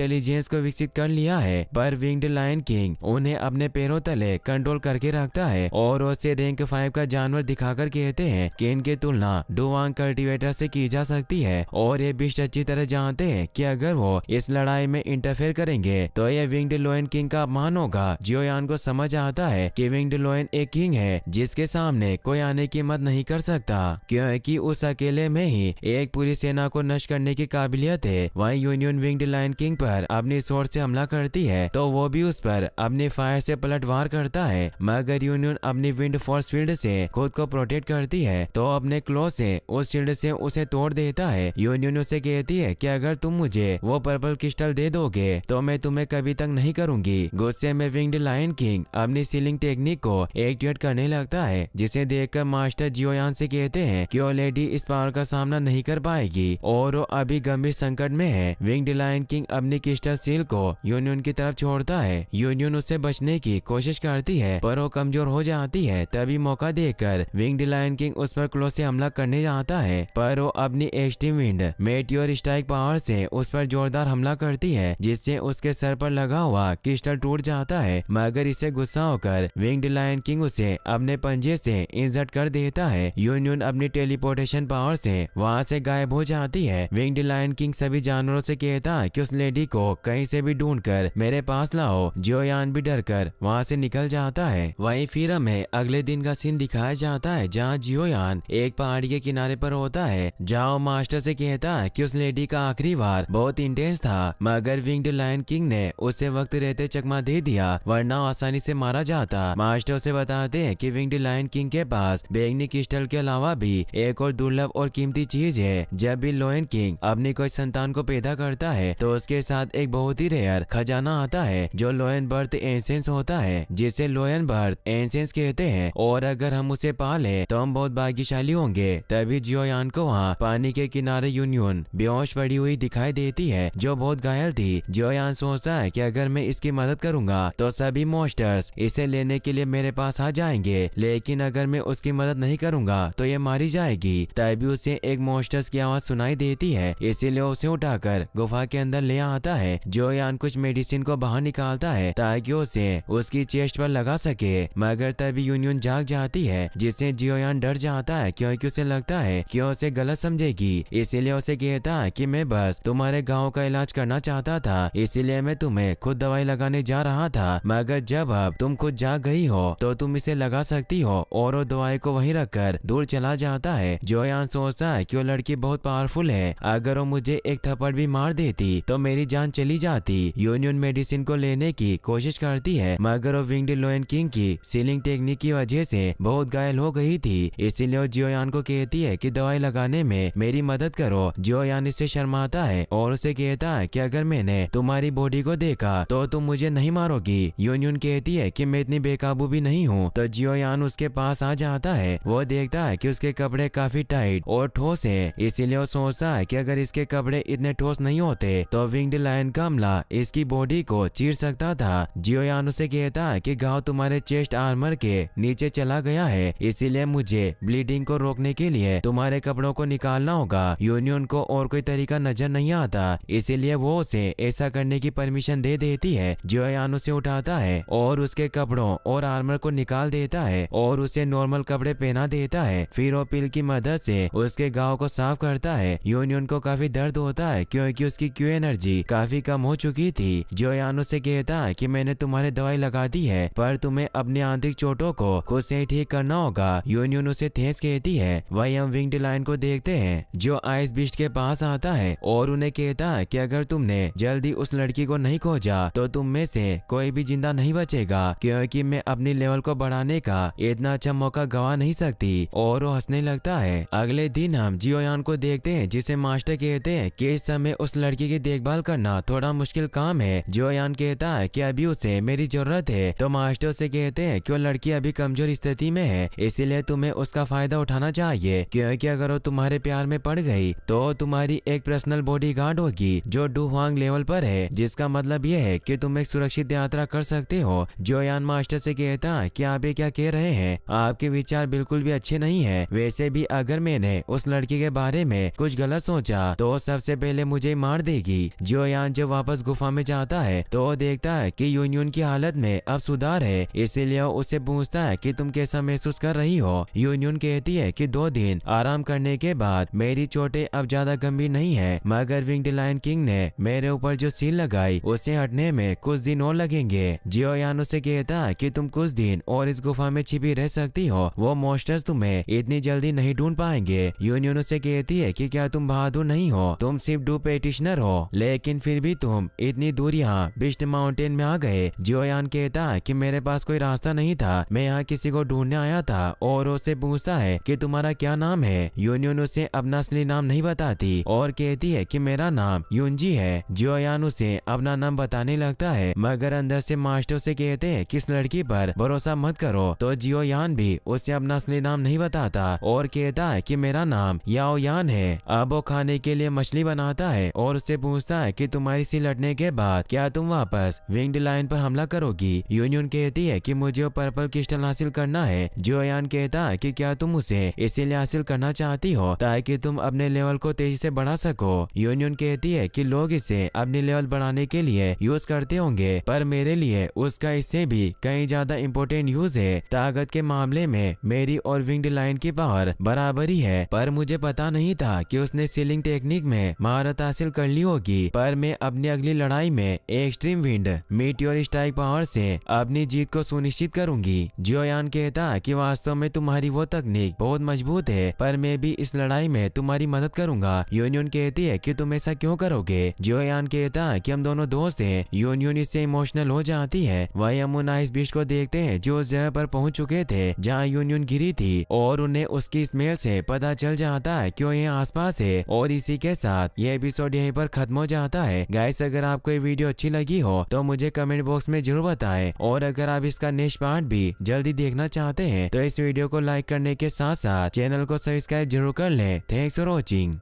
Intelligence को विकसित कर लिया है, पर विंग्ड लायन किंग उन्हें अपने पैरों तले कंट्रोल करके रखता है और उसे रैंक 5 का जानवर दिखाकर कहते हैं कि इनकी तुलना डुवांग कल्टीवेटर से की जा सकती है और ये बिस्ट अच्छी तरह जानते हैं कि अगर वो इस लड़ाई में इंटरफेयर करेंगे तो ये विंग्ड लोयन किंग का अपमान होगा। जियोयान को समझ आता है कि विंग्ड लोयन एक किंग है जिसके सामने कोई आने की हिम्मत नहीं कर सकता, क्योंकि उस अकेले में ही एक पूरी सेना को नष्ट करने की काबिलियत है। वहीं यूनियन विंग्ड लायन किंग पर अपनी स्वॉर्ड से हमला करती है तो वो भी उस पर अपनी फायर से पलटवार करता है, मगर यूनियन अपनी विंड फोर्स फील्ड से खुद को प्रोटेक्ट करती है तो अपने क्लो से उस शील्ड से उसे तोड़ देता है। यूनियन उसे कहती है कि अगर तुम मुझे वो पर्पल क्रिस्टल दे दोगे तो मैं तुम्हें कभी तक नहीं करूंगी। गुस्से में विंग्ड लायन किंग अपनी सीलिंग टेक्निक को एक्टिवेट करने लगता है, जिसे देखकर मास्टर जियोयान से कहते हैं कि वो लेडी इस पावर का सामना नहीं कर पाएगी और वो अभी गंभीर संकट में है। विंग्ड लायन किंग अपनी क्रिस्टल सील को यूनियन की तरफ छोड़ता है। यूनियन उससे बचने की कोशिश करती है पर वो कमजोर हो जाती है। तभी मौका देकर विंग्ड लायन किंग उस पर क्लोज से हमला करने जाता है, पर वो अपनी extreme wind meteor strike power से उस पर जोरदार हमला करती है, जिससे उसके सर पर लगा हुआ क्रिस्टल टूट जाता है। मगर इसे गुस्सा होकर विंग्ड लायन किंग उसे अपने पंजे से इंजर्ट कर देता है। यूनियन अपनी टेलीपोर्टेशन पावर से वहां से गायब हो जाती है। विंग्ड लायन किंग सभी जानवरों से कहता है कि उस लेडी को कहीं से भी ढूंढकर मेरे पास लाओ। जियोयान भी डरकर वहां से निकल जाता है। वहीं फिर हमें अगले दिन का सीन दिखाया जाता है जहाँ जियोयान एक पहाड़ी के किनारे पर होता है, जहाँ मास्टर से कहता है कि उस लेडी का आखिरी वार बहुत इंटेंस था, मगर विंग्ड लायन किंग ने उसे वक्त रहते चकमा दे दिया, वरना आसानी से मारा जाता। मास्टर उसे बताते हैं कि विंग्ड लायन किंग के पास बैंगनी क्रिस्टल के अलावा भी एक और दुर्लभ और कीमती चीज है। जब भी लोयन किंग अपनी कोई संतान को पैदा करता है तो उसके साथ एक बहुत ही रेयर खजाना आता है जो लोयन बर्थ एसेंस होता है, जिसे लोयन बर्थ एसेंस कहते हैं, और अगर हम उसे पाले तो हम बहुत भाग्यशाली होंगे। तभी जियोयान को वहाँ पानी के किनारे यूनियन बेहोश पड़ी हुई दिखाई देती है जो बहुत घायल थी। जियोयान सोचता है कि अगर मैं इसकी मदद करूंगा तो सभी मॉन्स्टर्स इसे लेने के लिए मेरे पास आ जाएंगे, लेकिन अगर मैं उसकी मदद नहीं करूंगा तो ये मारी जाएगी। तभी उसे एक मॉन्स्टर्स की आवाज सुनाई देती है, इसीलिए उसे उठाकर गुफा के अंदर ले आता है। जियोयान कुछ मेडिसिन को बाहर निकालता है ताकि उसे उसकी चेस्ट पर लगा सके, मगर तभी यूनियन जाग जाती है, जिससे जियोयान डर जाता है क्योंकि उसे लगता है कि उसे गलत समझेगी। इसीलिए उसे कहता है कि मैं बस तुम्हारे गाँव का इलाज करना चाहता था, इसीलिए मैं तुम्हें खुद दवाई लगाने जा रहा था, मगर जब अब तुम खुद जाग गई हो तो तुम इसे लगा सकती हो, और वो दवाई को वहीं रखकर दूर चला जाता है। जियोयान सोचता है कि वो लड़की बहुत पावरफुल है, अगर वो मुझे एक थप्पड़ भी मार देती तो मेरी जान चली जाती। यूनियन मेडिसिन को लेने की कोशिश करती है, मगर वो विंग्ड लोयन किंग की सीलिंग टेक्निक की वजह से बहुत घायल हो गई थी, इसीलिए वो जियोयान को कहती है कि दवाई लगाने में मेरी मदद करो। जियोयान इससे शर्माता है और उसे कहता है कि अगर मैंने तुम्हारी बॉडी को देखा तो तुम मुझे नहीं मारोगी। यूनियन कहती है कि मैं इतनी बेकाबू भी नहीं हूँ, तो जियोयान उसके पास आ जाता है। वो देखता है कि उसके कपड़े काफी टाइट और ठोस है, इसीलिए वो सोचता है कि अगर इसके कपड़े इतने ठोस नहीं होते तो विंग्ड लायन का हमला इसकी बॉडी को चीर सकता था। जियोयान उसे कहता है कि घाव तुम्हारे चेस्ट आर्मर के नीचे चला गया है, इसीलिए मुझे ब्लीडिंग को रोकने के लिए तुम्हारे कपड़ों को निकालना होगा। यूनियन को और कोई तरीका नजर नहीं आता, इसीलिए वो उसे ऐसा करने की परमिशन दे देती है। जियोयान उसे उठाता है और उसके कपड़ों और आर्मर को निकाल देता है और उसे नॉर्मल कपड़े पहना देता है। फिर वो पिल की मदद से उसके घाव को साफ करता है। यूनियन को काफी दर्द होता है क्योंकि उसकी क्यू एनर्जी काफी कम हो चुकी थी। जियोयान उसे कहता है कि मैंने तुम्हारी दवाई लगा दी है, पर तुम्हें अपनी आंतरिक चोटों को खुद से ठीक करना होगा। यूनियन उसे थैंक्स कहती है। वही हम विंग्ड लायन को देखते हैं जो आइस बीस्ट के पास आता है और उन्हें कहता है कि अगर तुमने जल्दी उस लड़की को नहीं खोजा तो तुम में से कोई भी जिंदा नहीं बचेगा, क्योंकि मैं अपनी लेवल को बढ़ाने का इतना अच्छा मौका गवा नहीं सकती। और वो हंसने लगता है। अगले दिन हम जियोयान को देखते हैं जिसे मास्टर कहते हैं कि इस समय उस लड़की की देखभाल करना थोड़ा मुश्किल काम है। जियोयान कहता है कि अभी उसे मेरी जरूरत है, तो मास्टर से कहते हैं कि वो लड़की अभी कमजोर स्थिति में है, इसीलिए तुम्हें उसका फायदा उठाना चाहिए, क्योंकि अगर वो तुम्हारे प्यार में पड़ गई तो तुम्हारी एक पर्सनल बॉडीगार्ड होगी जो डुहुआंग लेवल पर है, जिसका मतलब यह है कि तुम एक सुरक्षित यात्रा कर सकते हो। जियोयान मास्टर से कहता है कि आप ये क्या कह रहे हैं, आपके विचार बिल्कुल भी अच्छे नहीं है। वैसे भी अगर मैंने उस लड़की के बारे में कुछ गलत सोचा तो सबसे पहले मुझे मार देगी। जियोयान जियोयान जब वापस गुफा में जाता है तो वो देखता है कि यूनियन की हालत में अब सुधार है, इसीलिए उससे पूछता है कि तुम कैसा महसूस कर रही हो। यूनियन कहती है कि 2 दिन आराम करने के बाद मेरी चोटें अब ज्यादा गंभीर नहीं है, मगर विंग्ड लायन किंग ने मेरे ऊपर जो सील लगाई उसे हटने में कुछ दिन और लगेंगे। जियोयान उसे कहता है कि तुम कुछ दिन और इस गुफा में छिपी रह सकती हो, वो मॉन्स्टर्स तुम्हें इतनी जल्दी नहीं ढूंढ पाएंगे। यूनियन उसे कहती है कि क्या तुम बहादुर नहीं हो, तुम सिर्फ डू पेटिशनर हो, लेकिन फिर भी तुम इतनी दूर यहाँ बिस्ट माउंटेन में आ गए। जियोयान कहता है कि मेरे पास कोई रास्ता नहीं था, मैं यहाँ किसी को ढूंढने आया था, और उससे पूछता है कि तुम्हारा क्या नाम है। यूनियन उसे अपना असली नाम नहीं बताती और कहती है कि मेरा नाम यूनजी है। जियोयान उसे अपना नाम बताने लगता है, मगर अंदर से मास्टर से कहते हैं कि इस लड़की पर भरोसा मत करो, तो जियोयान भी उसे अपना असली नाम नहीं बताता और कहता है कि मेरा नाम याओयान है। अब वो खाने के लिए मछली बनाता है और उससे पूछता है कि तुम्हारी सील हटने के बाद क्या तुम वापस विंग्ड लायन पर हमला करोगी। यूनियन कहती है कि मुझे वो पर्पल क्रिस्टल हासिल करना है। जियोयान कहता है कि क्या तुम उसे इसीलिए हासिल करना चाहती हो ताकि तुम अपने लेवल को तेजी से बढ़ा सको। यूनियन कहती है कि लोग इसे अपने लेवल बढ़ाने के लिए यूज करते होंगे, पर मेरे लिए उसका इससे भी कहीं ज्यादा इम्पोर्टेंट यूज है। ताकत के मामले में मेरी और विंग्ड लायन की पावर बराबरी है, पर मुझे पता नहीं था कि उसने सीलिंग टेक्निक में महारत हासिल कर ली होगी। पर मैं अपनी अगली लड़ाई में extreme wind meteor strike power से अपनी जीत को सुनिश्चित करूंगी। जियोयान कहता है कि वास्तव में तुम्हारी वो तकनीक बहुत मजबूत है, पर मैं भी इस लड़ाई में तुम्हारी मदद करूंगा। यूनियन कहती है कि तुम ऐसा क्यों करोगे। जियोयान कहता है कि हम दोनों दोस्त हैं। यूनियन इससे इमोशनल हो जाती है। वही हम इस बीच को देखते हैं जो उस जगह पर पहुंच चुके थे जहां यूनियन गिरी थी, और उन्हें उसकी स्मेल से पता चल जाता है कि वो यहाँ आसपास है। और इसी के साथ ये एपिसोड यहीं पर खत्म हो जाता है। गाइस, अगर आपको ये वीडियो अच्छी लगी हो तो मुझे कमेंट बॉक्स में जरूर बताएं, और अगर आप इसका नेक्स्ट पार्ट भी जल्दी देखना चाहते हैं तो इस वीडियो को लाइक करने के साथ साथ चैनल को सब्सक्राइब जरूर कर लें। Thanks for watching.